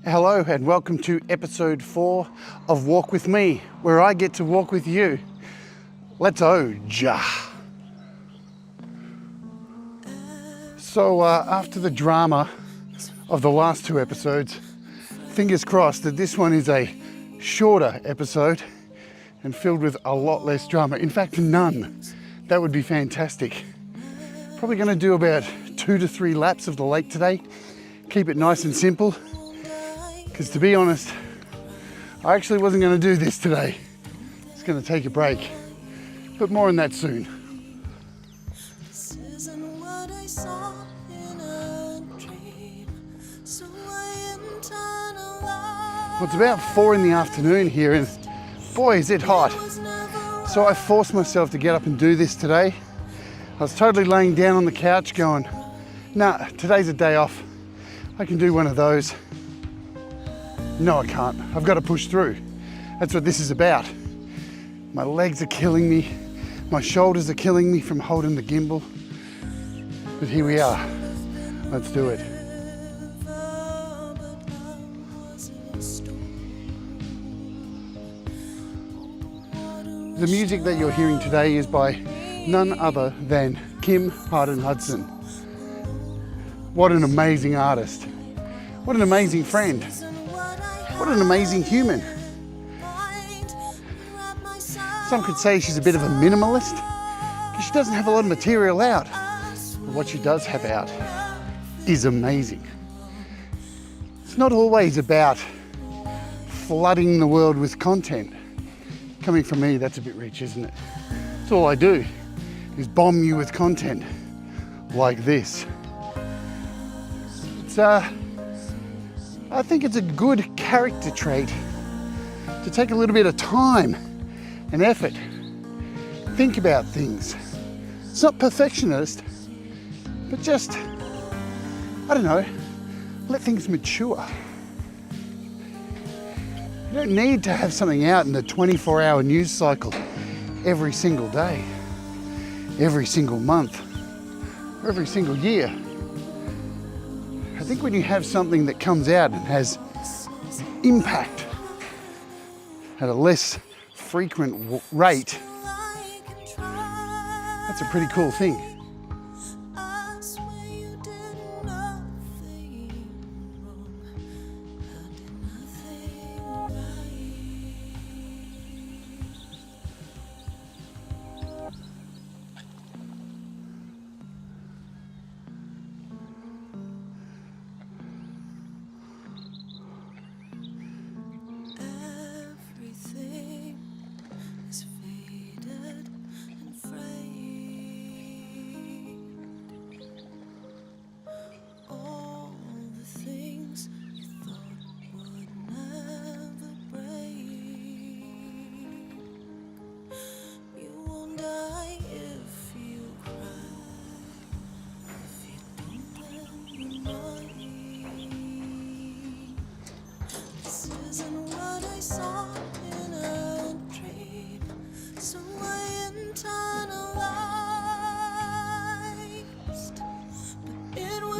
Hello and welcome to episode 4 of Walk With Me, where I get to walk with you. Let's ja. So after the drama of the last 2 episodes, fingers crossed that this one is a shorter episode and filled with a lot less drama. In fact, none. That would be fantastic. Probably going to do about 2 to 3 laps of the lake today. Keep it nice and simple. Because to be honest, I actually wasn't going to do this today. I was going to take a break. But more on that soon. Well, it's about 4 in the afternoon here and boy is it hot. So I forced myself to get up and do this today. I was totally laying down on the couch going, nah, today's a day off. I can do one of those. No, I can't. I've got to push through. That's what this is about. My legs are killing me. My shoulders are killing me from holding the gimbal. But here we are. Let's do it. The music that you're hearing today is by none other than Kim Hardin-Hudson. What an amazing artist. What an amazing friend. What an amazing human. Some could say she's a bit of a minimalist because she doesn't have a lot of material out. But what she does have out is amazing. It's not always about flooding the world with content. Coming from me, that's a bit rich, isn't it? That's all I do, is bomb you with content like this. I think it's a good character trait to take a little bit of time and effort, think about things. It's not perfectionist, but just, I don't know, let things mature. You don't need to have something out in the 24-hour news cycle every single day, every single month, or every single year. I think when you have something that comes out and has impact at a less frequent rate, that's a pretty cool thing.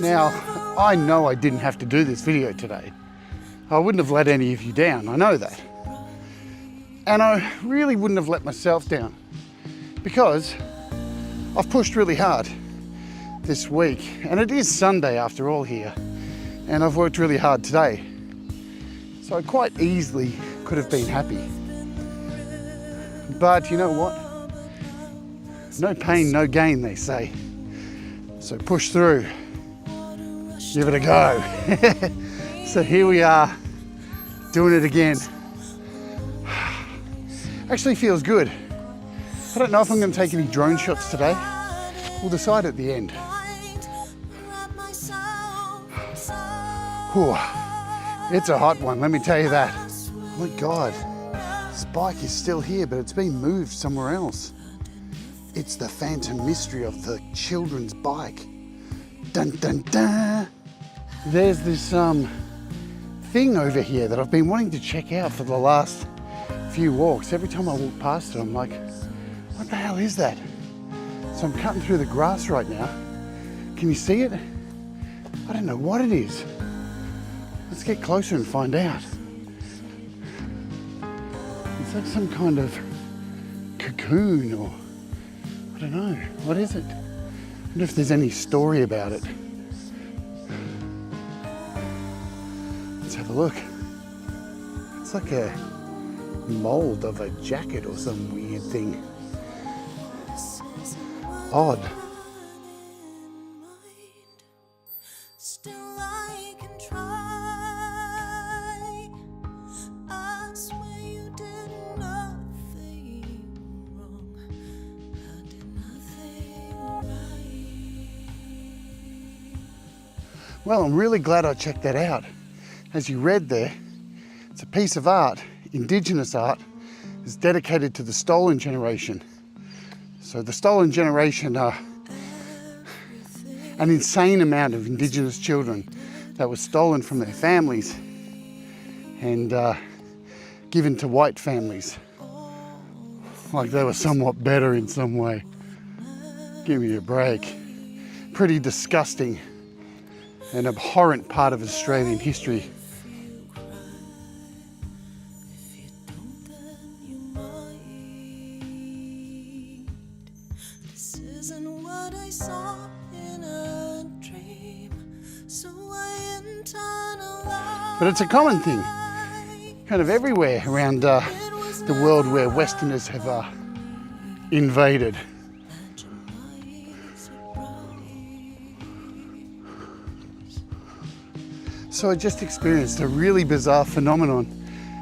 Now, I know I didn't have to do this video today. I wouldn't have let any of you down, I know that. And I really wouldn't have let myself down because I've pushed really hard this week. And it is Sunday after all here. And I've worked really hard today. So I quite easily could have been happy. But you know what? No pain, no gain, they say. So push through. Give it a go. So here we are, doing it again. Actually feels good. I don't know if I'm going to take any drone shots today. We'll decide at the end. Whew. It's a hot one, let me tell you that. Oh my God, this bike is still here, but it's been moved somewhere else. It's the phantom mystery of the children's bike. Dun dun dun. There's this thing over here that I've been wanting to check out for the last few walks. Every time I walk past it, I'm like, what the hell is that? So I'm cutting through the grass right now. Can you see it? I don't know what it is. Let's get closer and find out. It's like some kind of cocoon or I don't know. What is it? I wonder if there's any story about it. Let's have a look. It's like a mold of a jacket or some weird thing. Odd. Well, I'm really glad I checked that out. As you read there, it's a piece of art, Indigenous art, is dedicated to the stolen generation. So the stolen generation are an insane amount of Indigenous children that was stolen from their families and given to white families. Like they were somewhat better in some way. Give me a break. Pretty disgusting. An abhorrent part of Australian history. But it's a common thing, kind of everywhere around the world where Westerners have invaded. So I just experienced a really bizarre phenomenon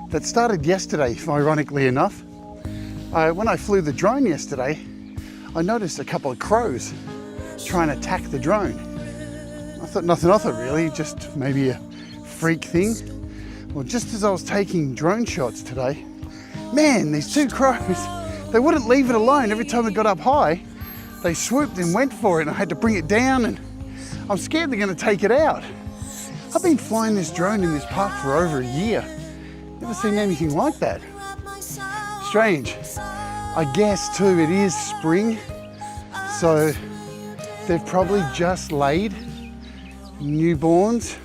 that started yesterday, ironically enough. When I flew the drone yesterday, I noticed a couple of crows trying to attack the drone. I thought nothing of it really, just maybe a freak thing. Well, just as I was taking drone shots today, man, these two crows, they wouldn't leave it alone. Every time it got up high, they swooped and went for it, and I had to bring it down, and I'm scared they're going to take it out. I've been flying this drone in this park for over a year. Never seen anything like that. Strange. I guess too, it is spring, so they've probably just laid newborns,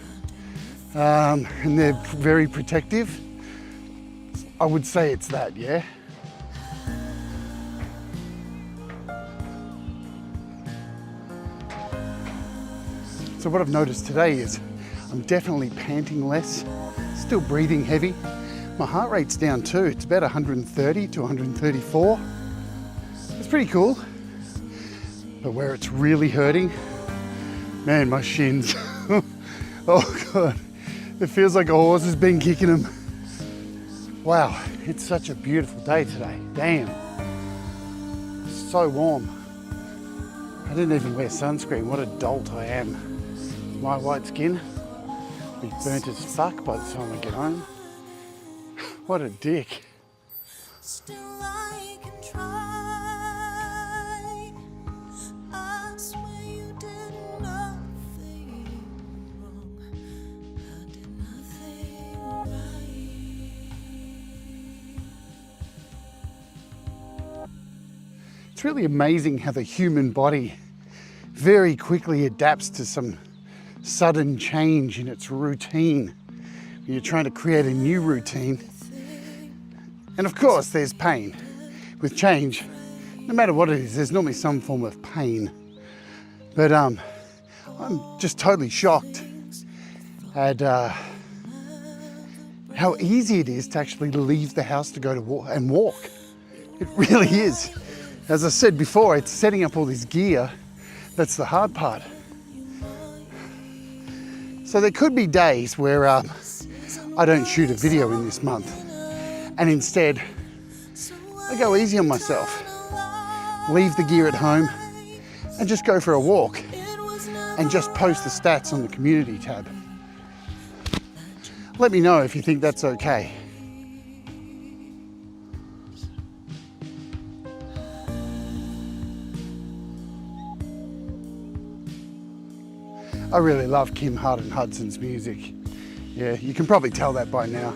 and they're very protective. I would say it's that, yeah. So what I've noticed today is I'm definitely panting less, still breathing heavy. My heart rate's down too. It's about 130 to 134. It's pretty cool. But where it's really hurting, man, my shins. Oh God, it feels like a horse has been kicking them. Wow, it's such a beautiful day today. Damn, it's so warm. I didn't even wear sunscreen. What a dolt I am. My white skin. Be burnt as fuck by the time I get home. What a dick. Still I can try. I swear you did nothing wrong. I did nothing right. It's really amazing how the human body very quickly adapts to some sudden change in its routine. You're trying to create a new routine. And of course, there's pain. With change, no matter what it is, there's normally some form of pain. But I'm just totally shocked at how easy it is to actually leave the house to go to walk. It really is. As I said before, it's setting up all this gear. That's the hard part. So there could be days where I don't shoot a video in this month, and instead I go easy on myself, leave the gear at home and just go for a walk and just post the stats on the community tab. Let me know if you think that's okay. I really love Kim Hardin-Hudson's music. Yeah, you can probably tell that by now.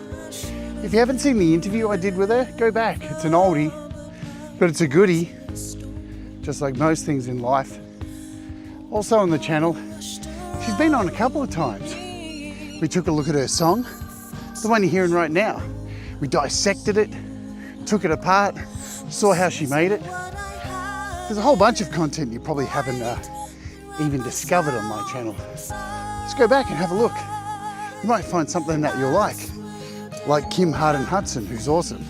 If you haven't seen the interview I did with her, go back. It's an oldie, but it's a goodie, just like most things in life. Also on the channel, she's been on a couple of times. We took a look at her song, the one you're hearing right now. We dissected it, took it apart, saw how she made it. There's a whole bunch of content you probably haven't even discovered on my channel. Just go back and have a look. You might find something that you'll like Kim Hardin-Hudson, who's awesome.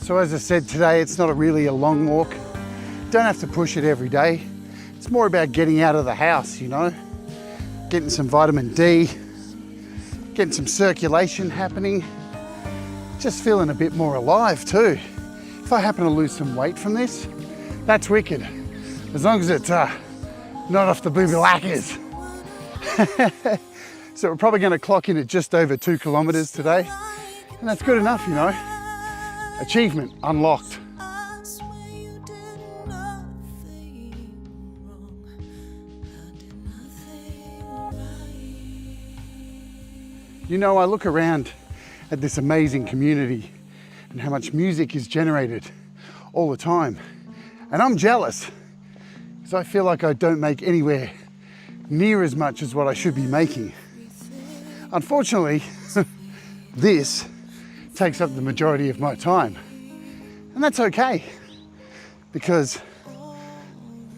So as I said today, it's not really a long walk. Don't have to push it every day. It's more about getting out of the house, you know, getting some vitamin D, getting some circulation happening, just feeling a bit more alive too. If I happen to lose some weight from this, that's wicked. As long as it's not off the booby lackers. So we're probably gonna clock in at just over 2 kilometers today. And that's good enough, you know. Achievement unlocked. You know, I look around at this amazing community and how much music is generated all the time. And I'm jealous because I feel like I don't make anywhere near as much as what I should be making. Unfortunately, this takes up the majority of my time. And that's okay, because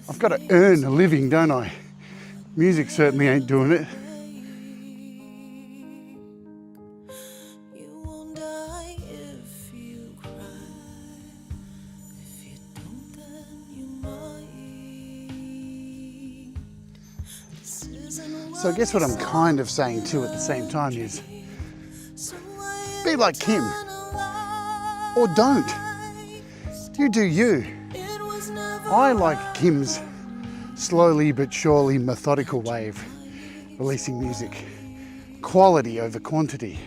I've got to earn a living, don't I? Music certainly ain't doing it. So I guess what I'm kind of saying too at the same time is, be like Kim, or don't. You do you. I like Kim's slowly but surely methodical way of releasing music. Quality over quantity.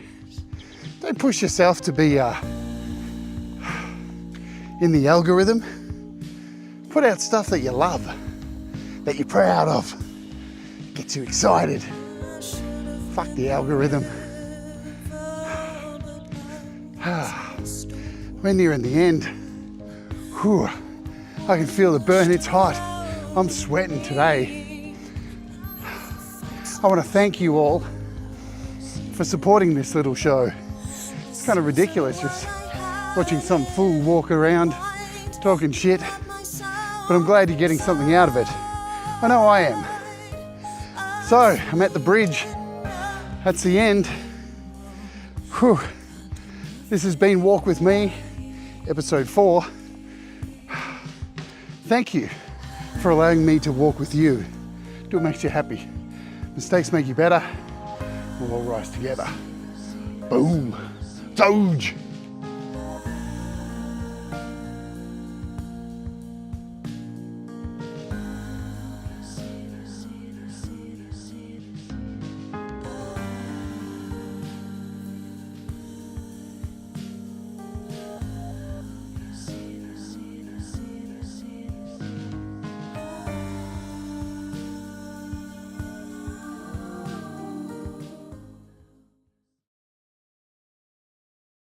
Don't push yourself to be in the algorithm. Put out stuff that you love, that you're proud of, gets you excited. Fuck the algorithm. We're nearing the end. Whew. I can feel the burn, it's hot. I'm sweating today. I want to thank you all for supporting this little show. It's kind of ridiculous just watching some fool walk around talking shit, but I'm glad you're getting something out of it. I know I am. So, I'm at the bridge. That's the end. Whew. This has been Walk With Me, episode 4. Thank you for allowing me to walk with you. Do what makes you happy. Mistakes make you better. We'll all rise together. Boom. Doge.